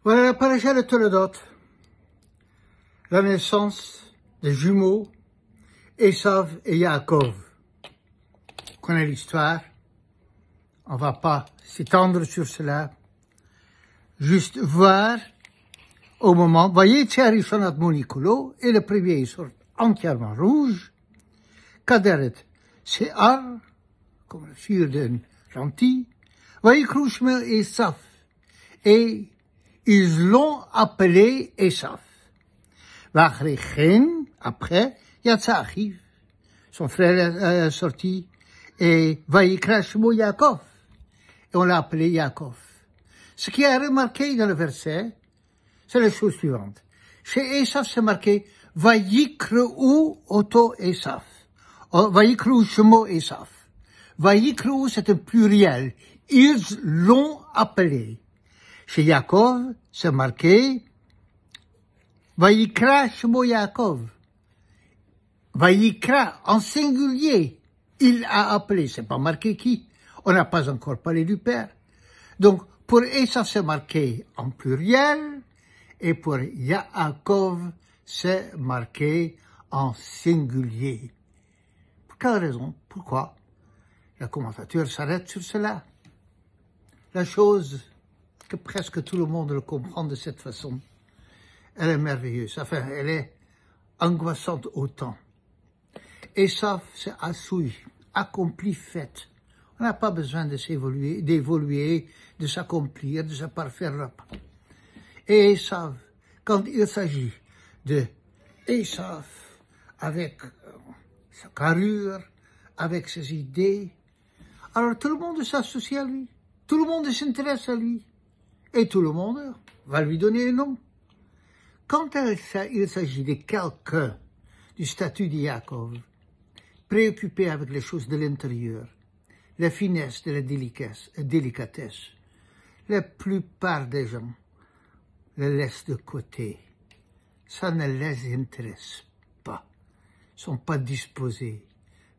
Voilà la paracha de Toledot, la naissance des jumeaux Esav et Yaakov. On connaît l'histoire, on va pas s'étendre sur cela, juste voir au moment, voyez, Tcherishonat Monikolo, et le premier il sort entièrement rouge, Kaderet Sear, comme le fil d'un gentil, voyez Krouchme et Saf, et ils l'ont appelé Esav. Après, Yatsa Achiv, son frère est sorti, et Vayikra Shemo Yaakov, et on l'a appelé Yaakov. Ce qui est remarqué dans le verset, c'est la chose suivante. Chez Esav, c'est marqué Vayikreu Oto Esav. Vayikreu Shemo Esav. Vayikreu, c'est un pluriel. Ils l'ont appelé. Chez Yaakov, c'est marqué Vayikra Shemo Yaakov. Vayikra, en singulier, il a appelé. C'est pas marqué qui. On n'a pas encore parlé du Père. Donc, pour Esav, c'est marqué en pluriel, et pour Yaakov, c'est marqué en singulier. Pour quelle raison? Pourquoi? Le commentateur s'arrête sur cela. La chose que presque tout le monde le comprend de cette façon, elle est merveilleuse. Enfin, elle est angoissante autant. Esav, c'est assoui, accompli, fait. On n'a pas besoin de d'évoluer, de s'accomplir, de se parfaire. Et Esav, quand il s'agit de Esav, avec sa carrure, avec ses idées, alors tout le monde s'associe à lui, tout le monde s'intéresse à lui, et tout le monde va lui donner un nom. Quand il s'agit de quelqu'un du statut de Yaakov, préoccupé avec les choses de l'intérieur, la finesse de la délicatesse, la plupart des gens le laissent de côté. Ça ne les intéresse pas. Ils ne sont pas disposés.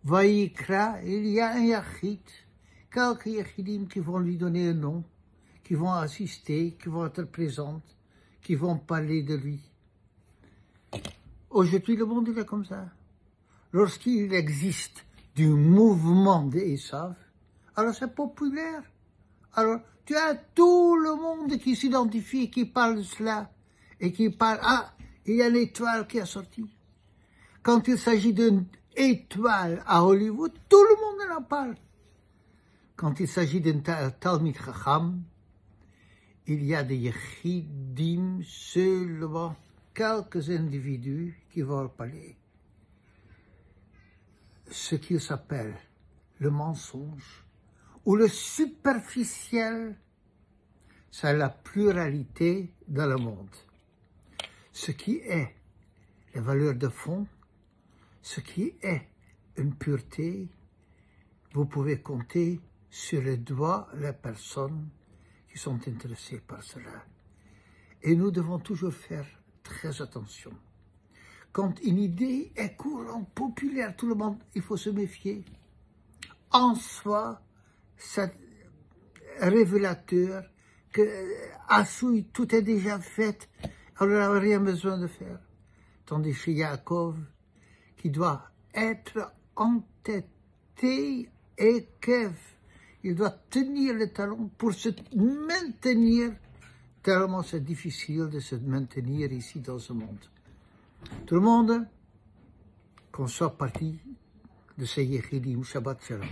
Vayikra, il y a un yachid, quelques yachidim qui vont lui donner un nom, qui vont assister, qui vont être présents, qui vont parler de lui. Aujourd'hui, le monde est comme ça. Lorsqu'il existe du mouvement d'Esav, alors c'est populaire. Alors, tu as tout le monde qui s'identifie, qui parle de cela, et qui parle, il y a une étoile qui est sortie. Quand il s'agit d'une étoile à Hollywood, tout le monde en parle. Quand il s'agit d'un Talmid Chacham, il y a des Yechidim, seulement quelques individus qui vont parler. Ce qu'il s'appelle le mensonge, ou le superficiel, c'est la pluralité dans le monde. Ce qui est la valeur de fond, ce qui est une pureté, vous pouvez compter sur les doigts les personnes qui sont intéressées par cela. Et nous devons toujours faire très attention. Quand une idée est courante, populaire, tout le monde, il faut se méfier. En soi, c'est révélateur que Assoui, tout est déjà fait, alors on n'a rien besoin de faire. Tandis chez Yaakov, qui doit être entêté et Kev, il doit tenir le talon pour se maintenir, tellement c'est difficile de se maintenir ici dans ce monde. Tout le monde, qu'on soit parti de ces Yechidim, Shabbat Shalom.